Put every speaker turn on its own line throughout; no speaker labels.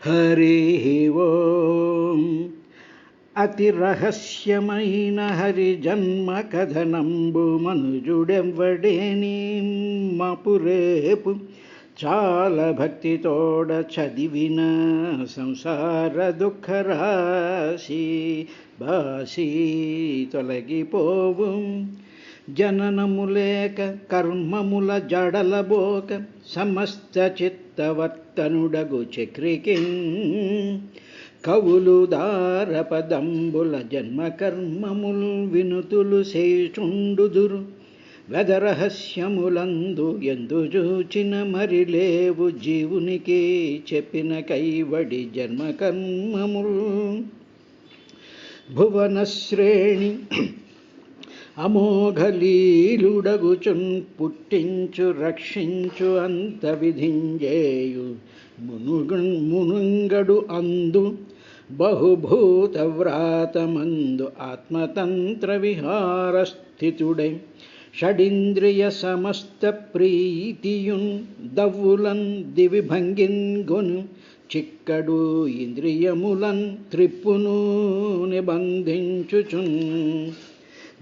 హరి ఓం. అతి రహస్యమైన హరి జన్మ కథనంబు మనుజుడెవ్వడేని మపురేపు చాలా భక్తితోడ చదివిన సంసార దుఃఖరాశి బాసి తొలగిపోవు. జననములేక కర్మముల జడలబోక సమస్త చిత్తవర్తనుడగు చక్రికిన్ కవులు దారపదంబుల జన్మ కర్మముల్ వినుతులు చేయుచుండుదురు. వేదరహస్యములందు ఎందు చూచిన మరి లేవు జీవునికి చెప్పిన కైవడి జన్మ కర్మముల్. భువన శ్రేణి అమోఘలీలుడగుచున్ పుట్టించు రక్షించు అంత విధింజేయు మునుంగడు అందు బహుభూత వ్రాతమందు ఆత్మతంత్ర విహార స్థితుడై షడింద్రియ సమస్త ప్రీతియున్ దవ్వులన్ దివి భంగిన్ గొను చిక్కడు ఇంద్రియములన్ త్రిప్పును నిబంధించుచున్.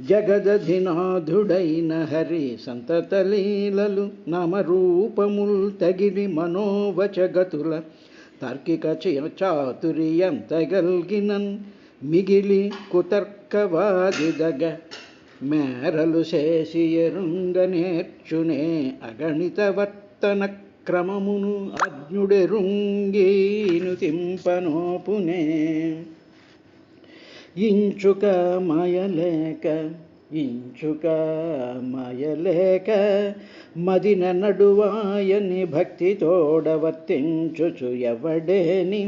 జగదధినాథుడైన హరి సంతతలీలలు నామరూపముల్ తగిలి మనోవచగతుల తార్కిక చాతుర్యం తగల్గినన్ మిగిలి కుతర్కవాదిదగ మేరలు చేసి ఎరుంగ నేర్చునే అగణిత వర్తన క్రమమును అజ్ఞుడెరుంగీను తింపనోపునే. ఇంచుక మాయలేక మదిన నడువాయని భక్తితోడ వర్తించుచు ఎవడేని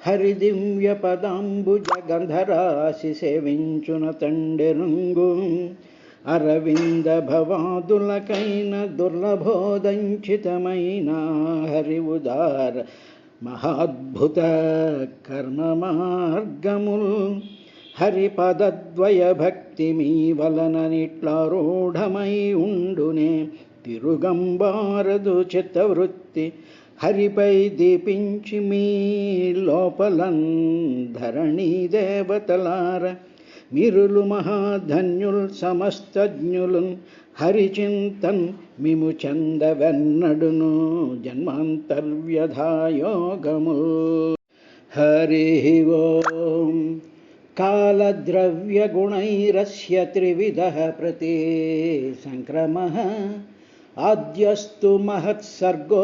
హరిదివ్య పదాంబుజ గంధరాశి సేవించున తండెరుంగు. అరవింద భవాదులకైన దుర్లభోదంచితమైన హరి ఉదార మహాద్భుత కర్మ మార్గముల్. హరిపదద్వయ భక్తి మీ వలన నిట్లారూఢమై ఉండునే తిరుగంబారదు చిత్తవృత్తి హరిపై దీపించి మీ లోపలన్ ధరణీ దేవతలార. మిరులు మహాధన్యుల్ సమస్తజ్ఞులున్ హరిచింతన్ మిము చందవెన్నడును జన్మాంతర్వ్యధాయోగముల్. హరి ఓం. కాలద్రవ్యగుణైరస్య త్రివిధః ప్రతి సంక్రమః ఆద్యస్తు మహత్సర్గో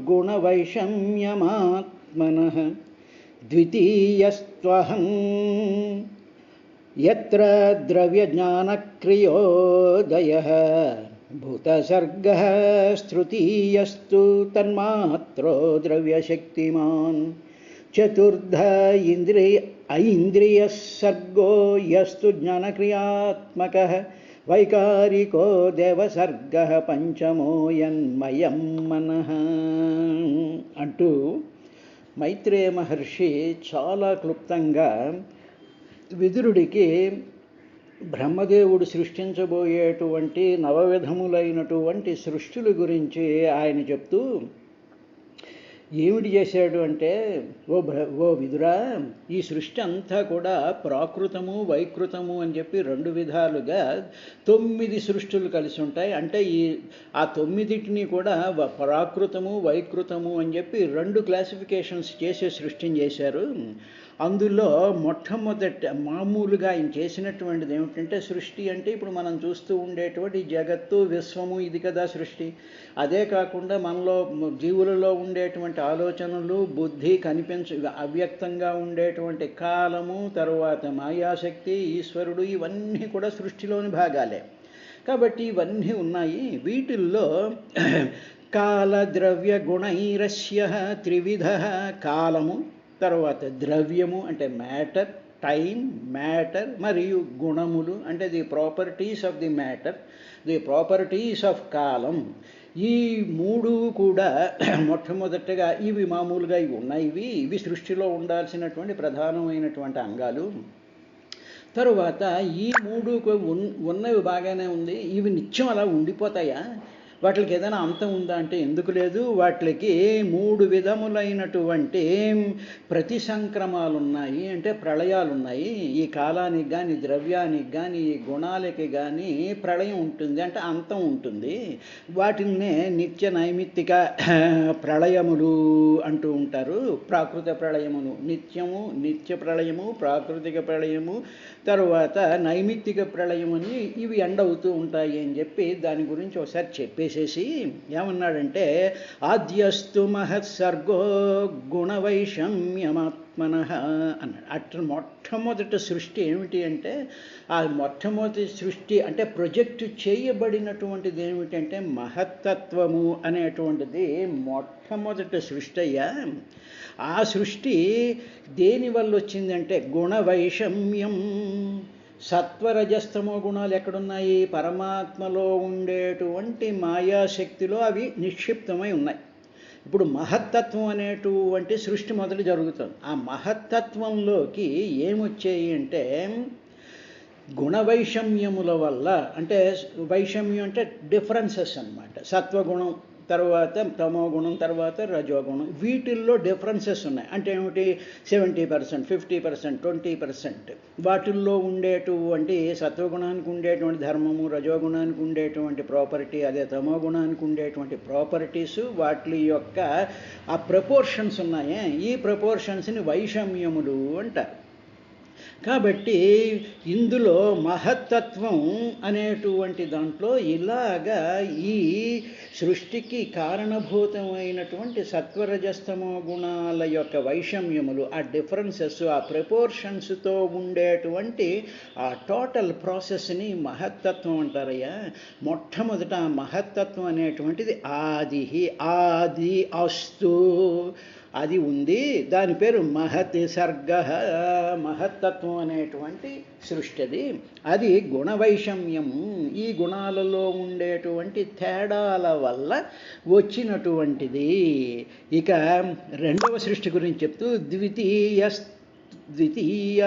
గుణవైషమ్యమాత్మనః ద్వితీయస్త్వహం యత్ర ద్రవ్యజ్ఞానక్రియోదయః భూతసర్గః తృతీయస్తు తన్మాత్రో ద్రవ్యశక్తిమాన్ చతుర్థ ఐంద్రియः సర్గో యస్తు జ్ఞానక్రియాత్మకः వైకారికో దేవసర్గః పంచమో యన్మయం మనః అంటూ మైత్రేయ మహర్షి చాలా క్లుప్తంగా విదురుడికి బ్రహ్మదేవుడు సృష్టించబోయేటువంటి నవవిధములైనటువంటి సృష్టిల గురించి ఆయన చెప్తూ ఏమిటి చేశాడు అంటే, ఓ విదురా, ఈ సృష్టి అంతా కూడా ప్రాకృతము వైకృతము అని చెప్పి రెండు విధాలుగా 9 సృష్టులు కలిసి ఉంటాయి. అంటే ఆ 9టిని కూడా ప్రాకృతము వైకృతము అని చెప్పి 2 క్లాసిఫికేషన్స్ చేసే సృష్టిని చేశారు. అందులో మొట్టమొదట మామూలుగా ఆయన చేసినటువంటిది ఏమిటంటే, సృష్టి అంటే ఇప్పుడు మనం చూస్తూ ఉండేటువంటి జగత్తు విశ్వము ఇది కదా సృష్టి. అదే కాకుండా మనలో జీవులలో ఉండేటువంటి ఆలోచనలు, బుద్ధి, అవ్యక్తంగా ఉండేటువంటి కాలము, తరువాత మాయాశక్తి, ఈశ్వరుడు, ఇవన్నీ కూడా సృష్టిలోని భాగాలే. కాబట్టి ఇవన్నీ ఉన్నాయి. వీటిల్లో కాల ద్రవ్య గుణైరస్య త్రివిధ, కాలము, తర్వాత ద్రవ్యము అంటే మ్యాటర్, టైం, మ్యాటర్, మరియు గుణములు అంటే the properties of the matter, the properties of కాలం. ఈ 3 కూడా మొట్టమొదటగా ఇవి మామూలుగా ఉన్నాయి. ఇవి సృష్టిలో ఉండాల్సినటువంటి ప్రధానమైనటువంటి అంగాలు. తరువాత ఈ 3 ఉన్నవి బాగానే ఉంది, ఇవి నిత్యం అలా ఉండిపోతాయా? వాటికి ఏదైనా అంతం ఉందా అంటే ఎందుకు లేదు. వాటికి 3 విధములైనటువంటి ప్రతి సంక్రమాలు ఉన్నాయి, అంటే ప్రళయాలు ఉన్నాయి. ఈ కాలానికి కానీ, ద్రవ్యానికి కానీ, ఈ గుణాలకి కానీ ప్రళయం ఉంటుంది, అంటే అంతం ఉంటుంది. వాటినే నిత్య నైమిత్తిక ప్రళయములు అంటూ ఉంటారు. ప్రాకృత ప్రళయములు నిత్యము, నిత్య ప్రళయము, ప్రాకృతిక ప్రళయము, తరువాత నైమిత్తిక ప్రళయమని ఇవి ఎండవుతూ ఉంటాయి అని చెప్పి దాని గురించి ఒకసారి చెప్పేసేసి ఏమన్నాడంటే, ఆద్యస్తు మహత్సర్గో గుణవైషమ్యమాత్మన అన్నాడు. అట్లా మొట్టమొదటి సృష్టి ఏమిటి అంటే, ఆ మొట్టమొదటి సృష్టి అంటే ప్రొజెక్ట్ చేయబడినటువంటిది ఏమిటంటే మహత్తత్వము అనేటువంటిది మొట్టమొదటి సృష్టి అయ్యా. ఆ సృష్టి దేనివల్ల వచ్చిందంటే గుణవైషమ్యం. సత్వరజస్తమో గుణాలు ఎక్కడున్నాయి? పరమాత్మలో ఉండేటువంటి మాయాశక్తిలో అవి నిక్షిప్తమై ఉన్నాయి. ఇప్పుడు మహత్తత్వం అనేటువంటి సృష్టి మొదలు జరుగుతుంది. ఆ మహత్తత్వంలోకి ఏమొచ్చాయి అంటే గుణవైషమ్యముల వల్ల, అంటే వైషమ్యం అంటే డిఫరెన్సెస్ అన్నమాట. సత్వగుణం తర్వాత తమోగుణం, తర్వాత రజోగుణం, వీటిల్లో డిఫరెన్సెస్ ఉన్నాయి. అంటే ఏమిటి? 70%, 50%, 20%. వాటిల్లో ఉండేటువంటి సత్వగుణానికి ఉండేటువంటి ధర్మము, రజోగుణానికి ఉండేటువంటి ప్రాపర్టీ, అదే తమోగుణానికి ఉండేటువంటి ప్రాపర్టీస్, వాటి యొక్క ఆ ప్రపోర్షన్స్ ఉన్నాయే, ఈ ప్రపోర్షన్స్ని వైషమ్యములు అంటారు. కాబట్టి ఇందులో మహత్తత్వం అనేటువంటి దాంట్లో ఇలాగా ఈ సృష్టికి కారణభూతమైనటువంటి సత్వరజస్తమో గుణాల యొక్క వైషమ్యములు, ఆ డిఫరెన్సెస్, ఆ ప్రపోర్షన్స్తో ఉండేటువంటి ఆ టోటల్ ప్రాసెస్ని మహత్తత్వం అంటారయ్యా. మొట్టమొదట ఆ మహత్తత్వం అనేటువంటిది ఆది అస్తు, అది ఉంది. దాని పేరు మహత్ సర్గ. మహత్తత్వం అనేటువంటి సృష్టి అది గుణవైషమ్యం. ఈ గుణాలలో ఉండేటువంటి తేడాల వల్ల వచ్చినటువంటిది. ఇక రెండవ సృష్టి గురించి చెప్తూ ద్వితీయ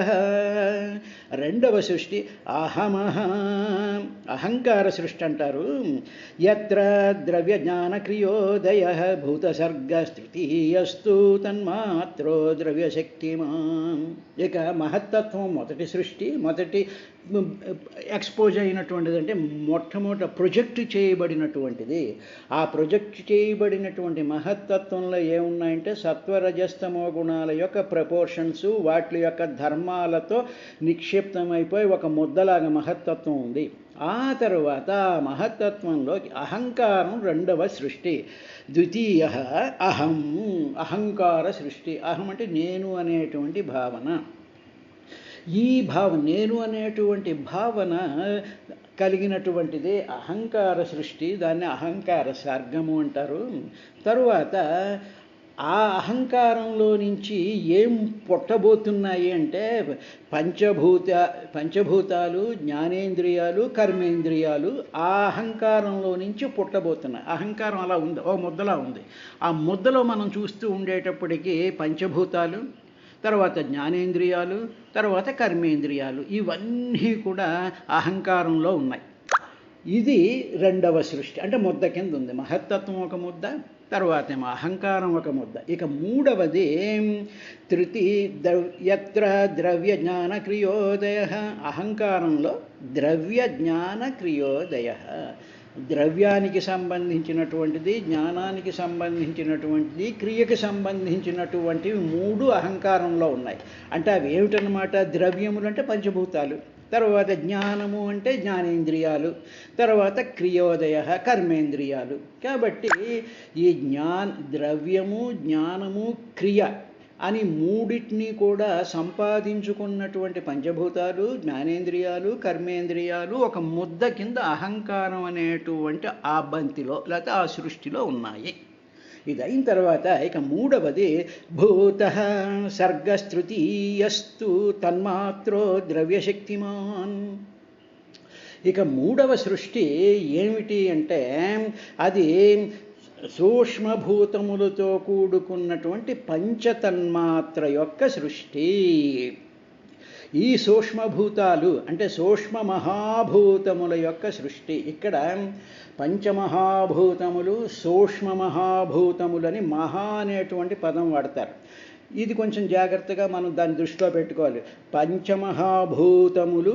రెండవ సృష్టి అహంకార సృష్టి అంటారు. యత్ర ద్రవ్యజ్ఞానక్రియోదయ భూతసర్గ తృతీయస్తు తన్మాత్రో ద్రవ్యశక్తిమాన్. ఇక మహత్తత్వం మొదటి సృష్టి, మొదటి ఎక్స్పోజ్ అయినటువంటిది, అంటే మొట్టమొదట ప్రొజెక్ట్ చేయబడినటువంటిది. ఆ ప్రొజెక్ట్ చేయబడినటువంటి మహత్తత్వంలో ఏమున్నాయంటే సత్వరజస్తమో గుణాల యొక్క ప్రపోర్షన్స్, వాటి యొక్క ధర్మాలతో నిక్షిప్తమైపోయి ఒక ముద్దలాగా మహత్తత్వం ఉంది. ఆ తర్వాత మహత్తత్వంలోకి అహంకారం రెండవ సృష్టి. ద్వితీయ అహంకార సృష్టి. అహం అంటే నేను అనేటువంటి భావన. ఈ భావన, నేను అనేటువంటి భావన కలిగినటువంటిదే అహంకార సృష్టి. దాన్ని అహంకార సర్గము అంటారు. తరువాత ఆ అహంకారంలో నుంచి ఏం పుట్టబోతున్నాయి అంటే పంచభూతాలు, జ్ఞానేంద్రియాలు, కర్మేంద్రియాలు ఆ అహంకారంలో నుంచి పుట్టబోతున్నాయి. అహంకారం అలా ఉంది, ఓ ముద్దలా ఉంది. ఆ ముద్దలో మనం చూస్తూ ఉండేటప్పటికీ పంచభూతాలు, తర్వాత జ్ఞానేంద్రియాలు, తర్వాత కర్మేంద్రియాలు, ఇవన్నీ కూడా అహంకారంలో ఉన్నాయి. ఇది రెండవ సృష్టి, అంటే ముద్ద కింద ఉంది. మహత్తత్వం ఒక ముద్ద, తర్వాత ఏమో అహంకారం ఒక ముద్ద. ఇక మూడవది యత్ర ద్రవ్య జ్ఞాన క్రియోదయ. అహంకారంలో ద్రవ్య జ్ఞాన క్రియోదయ, ద్రవ్యానికి సంబంధించినటువంటిది, జ్ఞానానికి సంబంధించినటువంటిది, క్రియకి సంబంధించినటువంటివి మూడు అహంకారంలో ఉన్నాయి. అంటే అవి ఏమిటన్నమాట? ద్రవ్యములు అంటే పంచభూతాలు, తర్వాత జ్ఞానము అంటే జ్ఞానేంద్రియాలు, తర్వాత క్రియోదయ కర్మేంద్రియాలు. కాబట్టి ఈ ద్రవ్యము, జ్ఞానము, క్రియ అని మూడింటిని కూడా సంపాదించుకున్నటువంటి పంచభూతాలు, జ్ఞానేంద్రియాలు, కర్మేంద్రియాలు ఒక ముద్ద కింద అహంకారం అనేటువంటి ఆ బంతిలో లేకపోతే ఆ సృష్టిలో ఉన్నాయి. ఇది అయిన తర్వాత ఇక మూడవది భూత సర్గస్తృతీయస్తు తన్మాత్రో ద్రవ్యశక్తిమాన్. ఇక మూడవ సృష్టి ఏమిటి అంటే అది సూక్ష్మభూతములతో కూడుకున్నటువంటి పంచతన్మాత్ర యొక్క సృష్టి. ఈ సూక్ష్మభూతాలు అంటే సూక్ష్మ మహాభూతముల యొక్క సృష్టి. ఇక్కడ పంచమహాభూతములు సూక్ష్మ మహాభూతములని మహా అనేటువంటి పదం వాడతారు. ఇది కొంచెం జాగ్రత్తగా మనం దాన్ని దృష్టిలో పెట్టుకోవాలి. పంచమహాభూతములు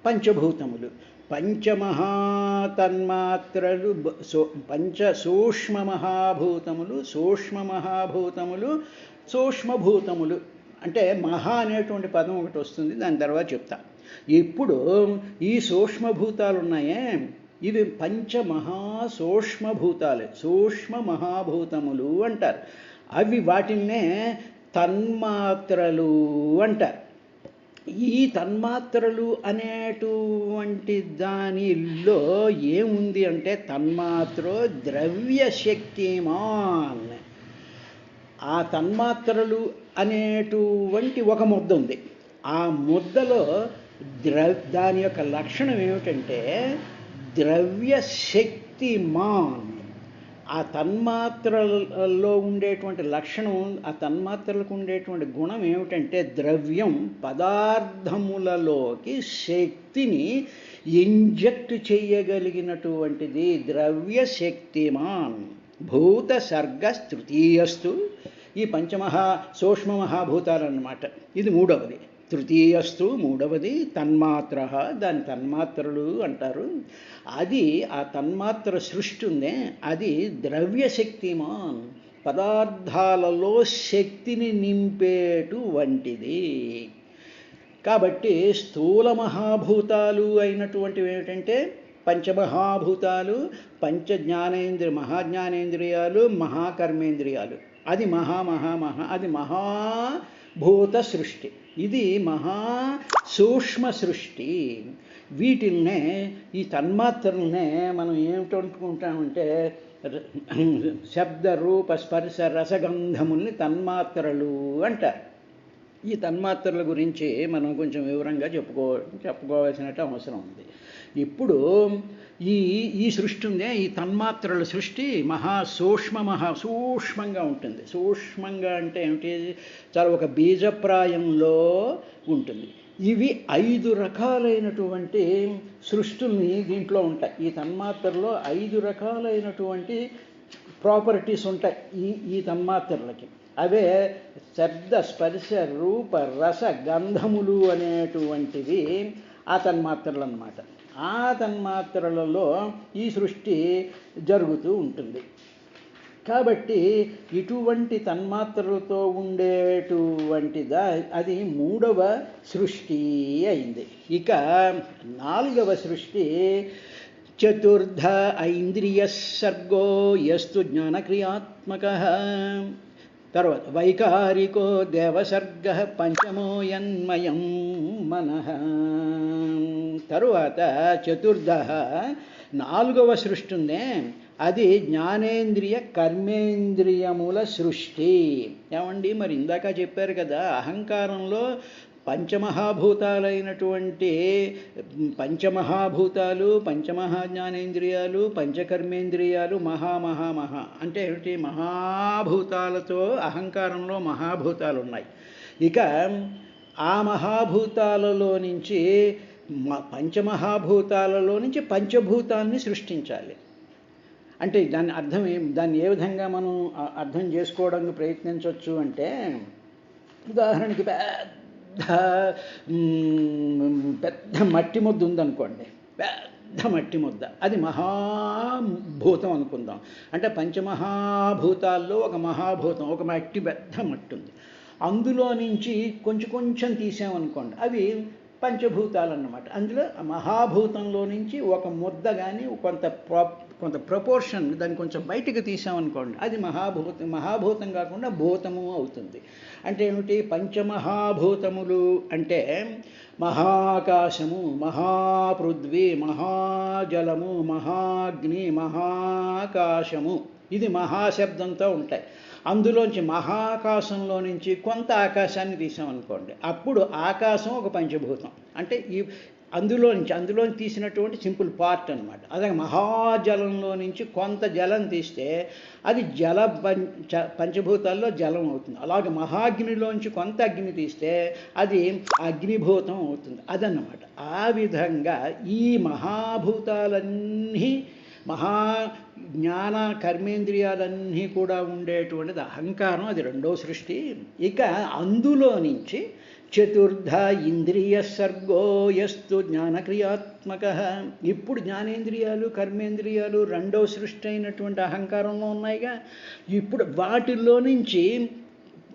పంచభూతములు, పంచమహాతన్మాత్రలు సూక్ష్మ మహాభూతములు సూక్ష్మభూతములు అంటే మహా అనేటువంటి పదం ఒకటి వస్తుంది, దాని తర్వాత చెప్తా. ఇప్పుడు ఈ సూక్ష్మభూతాలు ఉన్నాయే ఇవి పంచమహాసూక్ష్మభూతాలు, సూక్ష్మ మహాభూతములు అంటారు. అవి వాటినే తన్మాత్రలు అంటారు. ఈ తన్మాత్రలు అనేటువంటి దానిలో ఏముంది అంటే తన్మాత్రో ద్రవ్యశక్తిమాన్. ఆ తన్మాత్రలు అనేటువంటి ఒక ముద్ద ఉంది. ఆ ముద్దలో దాని యొక్క లక్షణం ఏమిటంటే ద్రవ్యశక్తిమాన్. ఆ తన్మాత్రలలో ఉండేటువంటి లక్షణం, ఆ తన్మాత్రలకు ఉండేటువంటి గుణం ఏమిటంటే ద్రవ్యం పదార్థములలోకి శక్తిని ఇంజెక్ట్ చేయగలిగినటువంటిది. ద్రవ్యశక్తిమాన్ భూత సర్గ తృతీయస్తు. ఈ సూక్ష్మ మహాభూతాలు అన్నమాట. ఇది మూడవది. తృతీయస్తు మూడవది తన్మాత్ర, దాని తన్మాత్రలు అంటారు. అది ఆ తన్మాత్ర సృష్టి ఉందే అది ద్రవ్యశక్తిమాన్, పదార్థాలలో శక్తిని నింపేటువంటిది. కాబట్టి స్థూల మహాభూతాలు అయినటువంటివి ఏమిటంటే పంచమహాభూతాలు, మహాజ్ఞానేంద్రియాలు, మహాకర్మేంద్రియాలు. అది అది మహాభూత సృష్టి. ఇది మహా సూక్ష్మ సృష్టి. వీటిల్నే ఈ తన్మాత్రలనే మనం ఏమిటనుకుంటామంటే శబ్ద రూప స్పర్శ రసగంధముల్ని తన్మాత్రలు అంటారు. ఈ తన్మాత్రల గురించి మనం కొంచెం వివరంగా చెప్పుకోవాల్సిన అవసరం ఉంది. ఇప్పుడు ఈ సృష్టి ఉందే ఈ తన్మాత్రల సృష్టి సూక్ష్మంగా ఉంటుంది. సూక్ష్మంగా అంటే ఏమిటి? చాలా ఒక బీజప్రాయంలో ఉంటుంది. ఇవి 5 రకాలైనటువంటి సృష్టుల్ని దీంట్లో ఉంటాయి. ఈ తన్మాత్రలో 5 రకాలైనటువంటి ప్రాపర్టీస్ ఉంటాయి ఈ తన్మాత్రలకి. అవే శబ్ద స్పర్శ రూప రస గంధములు అనేటువంటివి ఆ తన్మాత్రలు అన్నమాట. ఆ తన్మాత్రలలో ఈ సృష్టి జరుగుతూ ఉంటుంది. కాబట్టి ఇటువంటి తన్మాత్రలతో ఉండేటువంటిదా అది మూడవ సృష్టి అయింది. ఇక నాలుగవ సృష్టి చతుర్థ ఐంద్రియ సర్గో యస్తు జ్ఞానక్రియాత్మకః. తర్వాత వైకారికో దేవసర్గ పంచమో యన్మయం మనః. తరువాత చతుర్థ నాలుగవ సృష్టి ఉందే అది జ్ఞానేంద్రియ కర్మేంద్రియముల సృష్టి. ఏమండి మరి ఇందాక చెప్పారు కదా అహంకారంలో పంచమహాభూతాలైనటువంటి పంచమహాభూతాలు, పంచమహాజ్ఞానేంద్రియాలు, పంచకర్మేంద్రియాలు, మహా అంటే ఏమిటి? మహాభూతాలతో అహంకారంలో మహాభూతాలు ఉన్నాయి. ఇక ఆ మహాభూతాలలో నుంచి పంచమహాభూతాలలో నుంచి పంచభూతాన్ని సృష్టించాలి. అంటే దాన్ని ఏ విధంగా మనం అర్థం చేసుకోవడానికి ప్రయత్నించవచ్చు అంటే ఉదాహరణకి పెద్ద మట్టి ముద్ద ఉందనుకోండి, పెద్ద మట్టి ముద్ద, అది మహాభూతం అనుకుందాం. అంటే పంచమహాభూతాల్లో ఒక మహాభూతం, ఒక పెద్ద మట్టి ఉంది. అందులో నుంచి కొంచెం తీసామనుకోండి, అవి పంచభూతాలు అన్నమాట. అందులో మహాభూతంలో నుంచి ఒక ముద్ద కానీ కొంత ప్రపోర్షన్ దాన్ని కొంచెం బయటికి తీసామనుకోండి, అది మహాభూతం కాకుండా భూతము అవుతుంది. అంటే ఏమిటి? పంచమహాభూతములు అంటే మహాకాశము, మహాపృథ్వీ, మహాజలము, మహాగ్ని, మహాకాశము, ఇది మహాశబ్దంతో ఉంటాయి. అందులోంచి మహాకాశంలో నుంచి కొంత ఆకాశాన్ని తీసామనుకోండి, అప్పుడు ఆకాశం ఒక పంచభూతం. అంటే అందులో తీసినటువంటి సింపుల్ పార్ట్ అనమాట. అదే మహాజలంలో నుంచి కొంత జలం తీస్తే అది పంచభూతాల్లో జలం అవుతుంది. అలాగే మహాగ్నిలోంచి కొంత అగ్ని తీస్తే అది అగ్నిభూతం అవుతుంది. అదన్నమాట. ఆ విధంగా ఈ మహాభూతాలన్నీ జ్ఞాన కర్మేంద్రియాలన్నీ కూడా ఉండేటువంటిది అహంకారం. అది రెండో సృష్టి. ఇక అందులో నుంచి చతుర్థ ఇంద్రియ సర్గో యస్తు జ్ఞానక్రియాత్మక. ఇప్పుడు జ్ఞానేంద్రియాలు కర్మేంద్రియాలు రెండో సృష్టి అయినటువంటి అహంకారంలో ఉన్నాయిగా. ఇప్పుడు వాటిల్లో నుంచి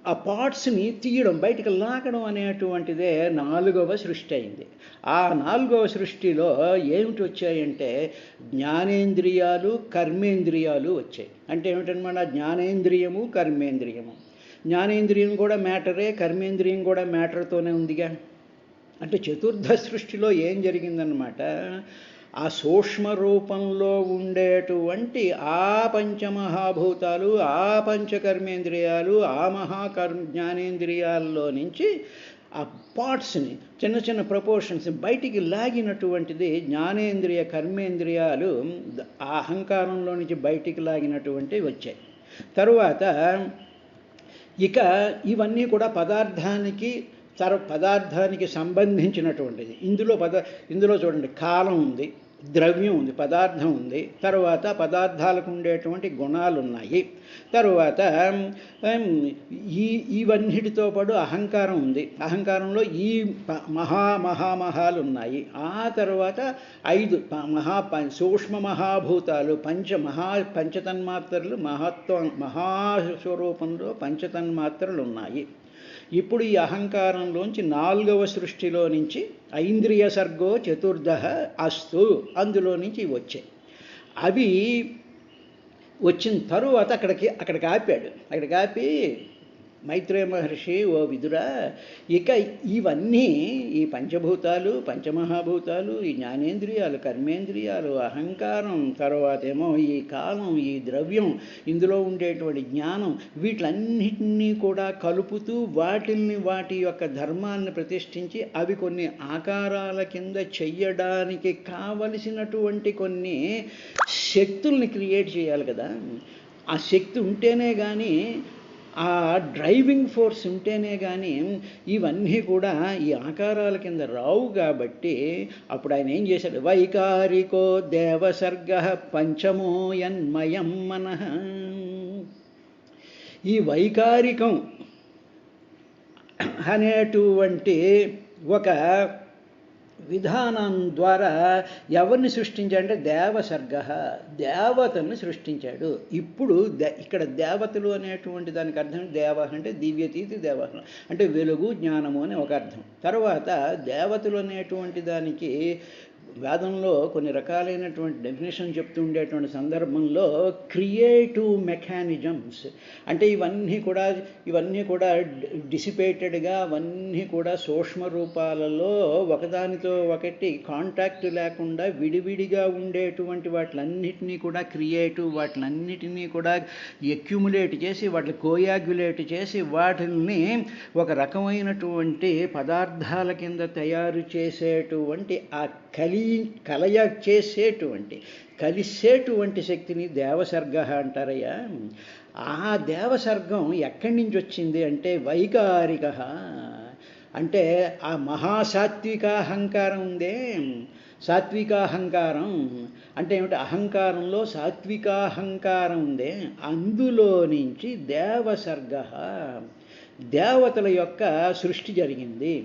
ఆ పార్ట్స్ని తీయడం, బయటికి లాగడం అనేటువంటిదే నాలుగవ సృష్టి అయింది. ఆ నాలుగవ సృష్టిలో ఏమిటి వచ్చాయంటే జ్ఞానేంద్రియాలు కర్మేంద్రియాలు వచ్చాయి. అంటే ఏమిటనమాట, జ్ఞానేంద్రియము కర్మేంద్రియము. జ్ఞానేంద్రియం కూడా మ్యాటరే, కర్మేంద్రియం కూడా మ్యాటర్తోనే ఉందిగా. అంటే చతుర్థ సృష్టిలో ఏం జరిగిందనమాట, ఆ సూక్ష్మ రూపంలో ఉండేటువంటి ఆ పంచమహాభూతాలు, ఆ పంచకర్మేంద్రియాలు, ఆ జ్ఞానేంద్రియాల్లో నుంచి ఆ పార్ట్స్ని, చిన్న చిన్న ప్రపోర్షన్స్ బయటికి లాగినటువంటిది జ్ఞానేంద్రియ కర్మేంద్రియాలు ఆ అహంకారంలో నుంచి బయటికి లాగినటువంటివి వచ్చాయి. తరువాత ఇక ఇవన్నీ కూడా పదార్థానికి సంబంధించినటువంటిది. ఇందులో చూడండి, కాలం ఉంది, ద్రవ్యం ఉంది, పదార్థం ఉంది, తరువాత పదార్థాలకు ఉండేటువంటి గుణాలు ఉన్నాయి, తరువాత ఇవన్నిటితో పాటు అహంకారం ఉంది. అహంకారంలో ఈ మహాలు ఉన్నాయి. ఆ తర్వాత 5 సూక్ష్మ మహాభూతాలు, పంచతన్మాత్రలు, మహాస్వరూపంలో పంచతన్మాత్రలు ఉన్నాయి. ఇప్పుడు ఈ అహంకారంలోంచి నాలుగవ సృష్టిలో నుంచి ఐంద్రియ సర్గో చతుర్థ అస్తు, అందులో నుంచి వచ్చాయి. అవి వచ్చిన తరువాత అక్కడికి ఆపాడు. అక్కడికి ఆపి మైత్రేయ మహర్షి, ఓ విదురా, ఇక ఇవన్నీ ఈ పంచభూతాలు, పంచమహాభూతాలు, ఈ జ్ఞానేంద్రియాలు, కర్మేంద్రియాలు, అహంకారం, తర్వాత ఏమో ఈ కాలం, ఈ ద్రవ్యం, ఇందులో ఉండేటువంటి జ్ఞానం, వీటిలన్నిటినీ కూడా కలుపుతూ వాటి యొక్క ధర్మాన్ని ప్రతిష్ఠించి అవి కొన్ని ఆకారాల కింద చెయ్యడానికి కావలసినటువంటి కొన్ని శక్తుల్ని క్రియేట్ చేయాలి కదా. ఆ శక్తి ఉంటేనే కానీ, ఆ డ్రైవింగ్ ఫోర్స్ ఉంటేనే కానీ ఇవన్నీ కూడా ఈ ఆకారాల కింద రావు. కాబట్టి అప్పుడు ఆయన ఏం చేశాడు, వైకారికో దేవసర్గ పంచమో యన్మయం మనః. ఈ వైకారికం అనేటువంటి ఒక విధానం ద్వారా ఎవరిని సృష్టించాడంటే దేవసర్గ, దేవతల్ని సృష్టించాడు. ఇప్పుడు ఇక్కడ దేవతలు అనేటువంటి దానికి అర్థం, దేవ అంటే దివ్యతీతి దేవ అంటే వెలుగు, జ్ఞానము అని ఒక అర్థం. తర్వాత దేవతలు అనేటువంటి దానికి వేదంలో కొన్ని రకాలైనటువంటి డెఫినేషన్ చెప్తూ ఉండేటువంటి సందర్భంలో క్రియేటివ్ మెకానిజమ్స్ అంటే ఇవన్నీ కూడా డిసిపేటెడ్గా, అవన్నీ కూడా సూక్ష్మ రూపాలలో ఒకదానితో ఒకటి కాంటాక్ట్ లేకుండా విడివిడిగా ఉండేటువంటి వాటిలన్నిటినీ కూడా వాటిలన్నిటినీ కూడా అక్యుములేట్ చేసి, వాటిని కోయాగ్యులేట్ చేసి, వాటిని ఒక రకమైనటువంటి పదార్థాల కింద తయారు చేసేటువంటి ఆ కలిసేటువంటి శక్తిని దేవసర్గ అంటారయ్యా. ఆ దేవసర్గం ఎక్కడి నుంచి వచ్చింది అంటే వైకారిక, అంటే ఆ మహాసాత్వికాహంకారం ఉందే, సాత్వికాహంకారం అంటే ఏమిటి, అహంకారంలో సాత్వికాహంకారం ఉందే, అందులో నుంచి దేవసర్గ, దేవతల యొక్క సృష్టి జరిగింది.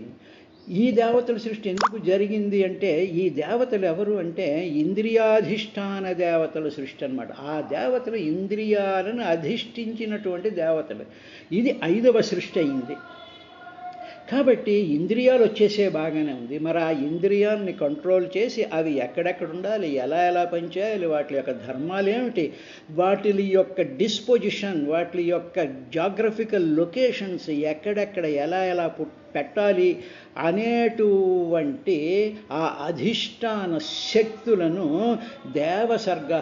ఈ దేవతల సృష్టి ఎందుకు జరిగింది అంటే, ఈ దేవతలు ఎవరు అంటే ఇంద్రియాధిష్టాన దేవతల సృష్టి అన్నమాట. ఆ దేవతలు ఇంద్రియాలను అధిష్ఠించినటువంటి దేవతలు. ఇది 5వ సృష్టి అయింది. కాబట్టి ఇంద్రియాలు వచ్చేసే బాగానే ఉంది. మరి ఆ ఇంద్రియాలని కంట్రోల్ చేసి అవి ఎక్కడెక్కడ ఉండాలి, ఎలా పనిచేయాలి, వాటి యొక్క ధర్మాలు ఏమిటి, వాటి యొక్క డిస్పోజిషన్, వాటి యొక్క జాగ్రఫికల్ లొకేషన్స్, ఎక్కడెక్కడ ఎలా పెట్టాలి అనేటువంటి ఆ అధిష్టాన శక్తులను దేవసర్గ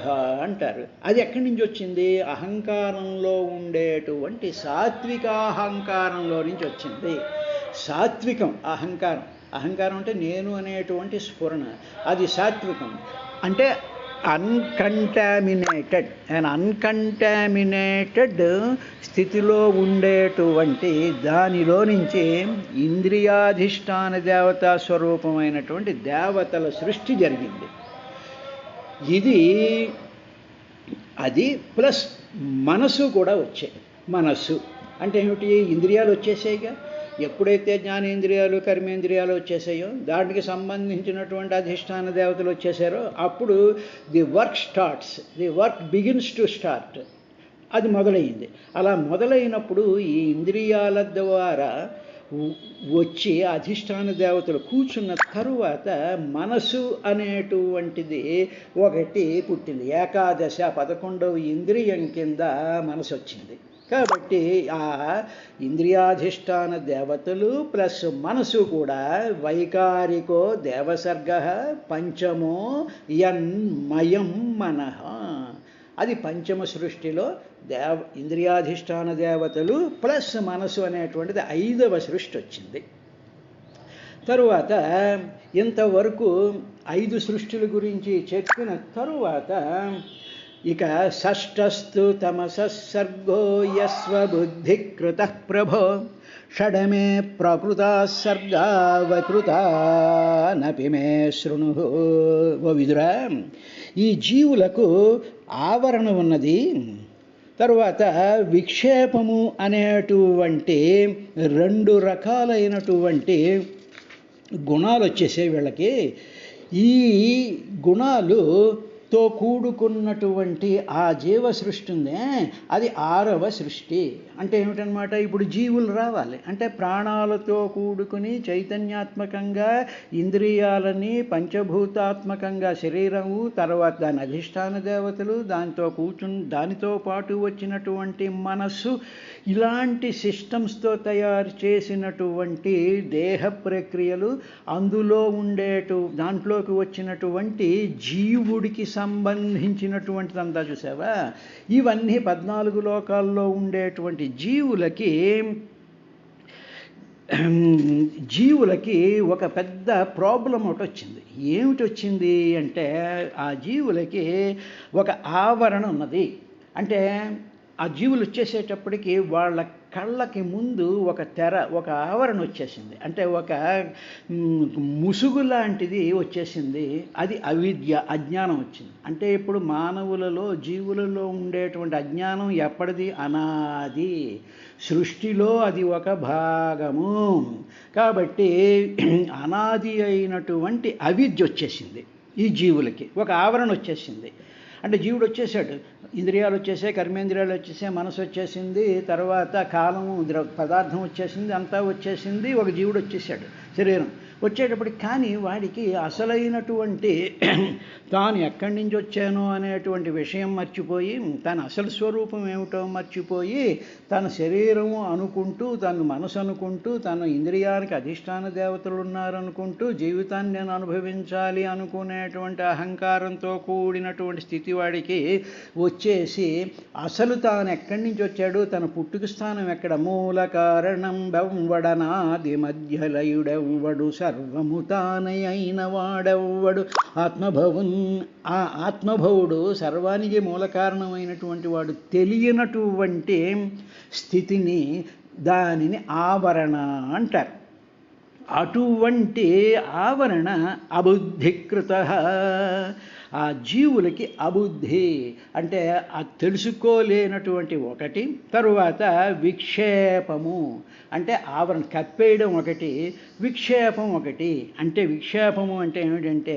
అంటారు. అది ఎక్కడి నుంచి వచ్చింది, అహంకారంలో ఉండేటువంటి సాత్వికాహంకారంలో నుంచి వచ్చింది. సాత్వికం అహంకారం, అహంకారం అంటే నేను అనేటువంటి స్ఫురణ, అది సాత్వికం. అంటే అన్కంటామినేటెడ్ అన్కంటామినేటెడ్ స్థితిలో ఉండేటువంటి దానిలో నుంచి ఇంద్రియాధిష్టాన దేవతా స్వరూపమైనటువంటి దేవతల సృష్టి జరిగింది. ఇది అది ప్లస్ మనసు కూడా వచ్చాయి. మనస్సు అంటే ఏమిటి? ఇంద్రియాలు వచ్చేసాయిగా. ఎప్పుడైతే జ్ఞానేంద్రియాలు కర్మేంద్రియాలు వచ్చేసాయో, దానికి సంబంధించినటువంటి అధిష్టాన దేవతలు వచ్చేసారో, అప్పుడు the work begins to start. అది మొదలైంది. అలా మొదలైనప్పుడు ఈ ఇంద్రియాల ద్వారా వచ్చి అధిష్టాన దేవతలు కూర్చున్న తరువాత మనసు అనేటువంటిది ఒకటి పుట్టింది. ఏకాదశ 11వ ఇంద్రియం కింద మనసు వచ్చింది. కాబట్టి ఆ ఇంద్రియాధిష్టాన దేవతలు ప్లస్ మనసు కూడా వైకారికో దేవసర్గ పంచమో యన్మయం మనః. అది పంచమ సృష్టిలో ఇంద్రియాధిష్టాన దేవతలు ప్లస్ మనసు అనేటువంటిది 5వ సృష్టి వచ్చింది. తరువాత ఇంతవరకు 5 సృష్టిల గురించి చెప్పిన తరువాత ఇక షష్ఠస్తు తమసర్గో యస్వబుద్ధికృత ప్రభో షడమే ప్రకృతా సర్గా వకృతా నపి మే శృణు. ఓ విదురా, ఈ జీవులకు ఆవరణ ఉన్నది, తరువాత విక్షేపము అనేటువంటి 2 రకాలైనటువంటి గుణాలు వచ్చేసాయి వీళ్ళకి. ఈ గుణాలుతో కూడుకున్నటువంటి ఆ జీవ సృష్టి ఉందే, అది 6వ సృష్టి. అంటే ఏమిటనమాట? ఇప్పుడు జీవులు రావాలి అంటే ప్రాణాలతో కూడుకుని చైతన్యాత్మకంగా ఇంద్రియాలని పంచభూతాత్మకంగా శరీరము, తర్వాత దాని అధిష్టాన దేవతలు, దానితో పాటు వచ్చినటువంటి మనస్సు, ఇలాంటి సిస్టమ్స్తో తయారు చేసినటువంటి దేహ ప్రక్రియలు, అందులో దాంట్లోకి వచ్చినటువంటి జీవుడికి సంబంధించినటువంటిదంతా చూసావా? ఇవన్నీ 14 లోకాల్లో ఉండేటువంటి జీవులకి ఒక పెద్ద ప్రాబ్లం ఒకటి వచ్చింది. ఏమిటి వచ్చింది అంటే, ఆ జీవులకి ఒక ఆవరణ ఉన్నది. అంటే ఆ జీవులు వచ్చేసేటప్పటికి వాళ్ళ కళ్ళకి ముందు ఒక తెర, ఒక ఆవరణ వచ్చేసింది. అంటే ఒక ముసుగు లాంటిది వచ్చేసింది. అది అవిద్య, అజ్ఞానం వచ్చింది. అంటే ఇప్పుడు మానవులలో, జీవులలో ఉండేటువంటి అజ్ఞానం ఎప్పటిది? అనాది. సృష్టిలో అది ఒక భాగము. కాబట్టి అనాది అయినటువంటి అవిద్య వచ్చేసింది ఈ జీవులకి. ఒక ఆవరణ వచ్చేసింది. అంటే జీవుడు వచ్చేసాడు, ఇంద్రియాలు వచ్చేసాయి, కర్మేంద్రియాలు వచ్చేసాయి, మనసు వచ్చేసింది, తర్వాత కాలము పదార్థం వచ్చేసింది, అంతా వచ్చేసింది. ఒక జీవుడు వచ్చేసాడు, శరీరం వచ్చేటప్పటికి. కానీ వాడికి అసలైనటువంటి తాను ఎక్కడి నుంచి వచ్చానో అనేటువంటి విషయం మర్చిపోయి, తన అసలు స్వరూపం ఏమిటో మర్చిపోయి, తన శరీరము అనుకుంటూ, తన మనసు అనుకుంటూ, తన ఇంద్రియానికి అధిష్టాన దేవతలు ఉన్నారనుకుంటూ, జీవితాన్ని నేను అనుభవించాలి అనుకునేటువంటి అహంకారంతో కూడినటువంటి స్థితి వాడికి వచ్చేసి, అసలు తాను ఎక్కడి నుంచి వచ్చాడు, తన పుట్టుక స్థానం ఎక్కడ, మూల కారణం బెవ్వడనాది మధ్యలయుడెవ్వడు, సర్వము తానై అయిన వాడెవ్వడు, ఆ ఆత్మభవుడు సర్వానికి మూల కారణమైనటువంటి వాడు తెలియనటువంటి స్థితిని, దానిని ఆవరణ అంటారు. అటువంటి ఆవరణ అబుద్ధికృత. ఆ జీవులకి అబుద్ధి అంటే ఆ తెలుసుకోలేనటువంటి ఒకటి. తరువాత విక్షేపము అంటే ఆవరణ, కప్పేయడం ఒకటి, విక్షేపం ఒకటి. అంటే విక్షేపము అంటే ఏమిటంటే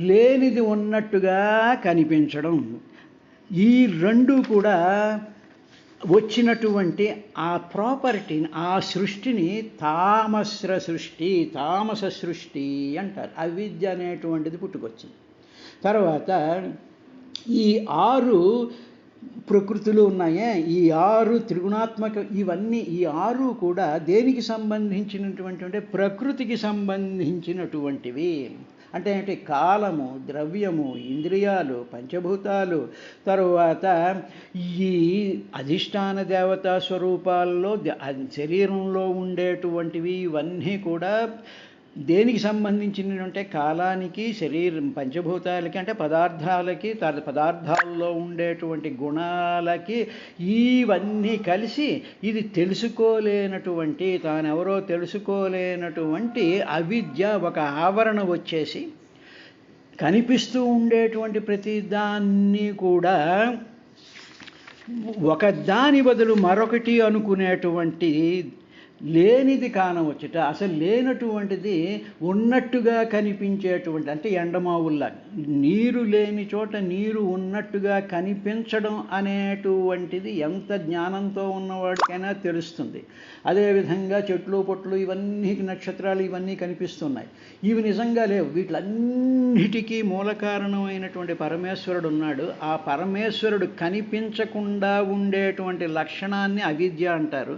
లేనిది ఉన్నట్టుగా కనిపించడం. ఈ 2 కూడా వచ్చినటువంటి ఆ ప్రాపర్టీని, ఆ సృష్టిని తామస సృష్టి అంటారు. అవిద్య అనేటువంటిది పుట్టుకొచ్చింది. తర్వాత ఈ 6 ప్రకృతులు ఉన్నాయే, ఈ 6 త్రిగుణాత్మక, ఇవన్నీ ఈ 6 కూడా దేనికి సంబంధించినటువంటి అంటే ప్రకృతికి సంబంధించినటువంటివి. అంటే ఏంటి? కాలము, ద్రవ్యము, ఇంద్రియాలు, పంచభూతాలు, తరువాత ఈ అధిష్టాన దేవతా స్వరూపాల్లో శరీరంలో ఉండేటువంటివి, ఇవన్నీ కూడా దేనికి సంబంధించినవి అంటే కాలానికి, శరీరం, పంచభూతాలకి అంటే పదార్థాలకి, పదార్థాల్లో ఉండేటువంటి గుణాలకి ఇవన్నీ కలిసి ఇది తెలుసుకోలేనటువంటి, తానెవరో తెలుసుకోలేనటువంటి అవిద్య ఒక ఆవరణ వచ్చేసి కనిపిస్తూ ఉండేటువంటి ప్రతి దాన్ని కూడా ఒకదాని బదులు మరొకటి అనుకునేటువంటి లేనిది కానవచ్చుట, అసలు లేనటువంటిది ఉన్నట్టుగా కనిపించేటువంటి, అంటే ఎండమావుల్లా నీరు లేని చోట నీరు ఉన్నట్టుగా కనిపించడం అనేటువంటిది ఎంత జ్ఞానంతో ఉన్నవాడికైనా తెలుస్తుంది. అదేవిధంగా చెట్లు పొట్లు ఇవన్నీ, నక్షత్రాలు ఇవన్నీ కనిపిస్తున్నాయి, ఇవి నిజంగా లేవు. వీటిలన్నిటికీ మూల కారణమైనటువంటి పరమేశ్వరుడు ఉన్నాడు. ఆ పరమేశ్వరుడు కనిపించకుండా ఉండేటువంటి లక్షణాన్ని అవిద్య అంటారు.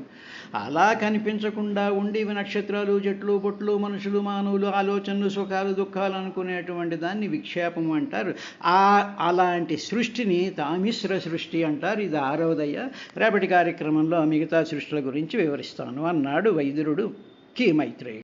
అలా కనిపించకుండా ఉండి ఇవి నక్షత్రాలు, చెట్లు పొట్లు, మనుషులు, మానవులు, ఆలోచనలు, సుఖాలు, దుఃఖాలు అనుకునేటువంటి దాన్ని విక్షేపము అంటారు. అలాంటి సృష్టిని తామిశ్ర సృష్టి అంటారు. ఇది 6వదయ్య. రేపటి కార్యక్రమంలో మిగతా సృష్టిల గురించి వివరిస్తాను అన్నాడు వైదురుడుకి మైత్రేయుడు.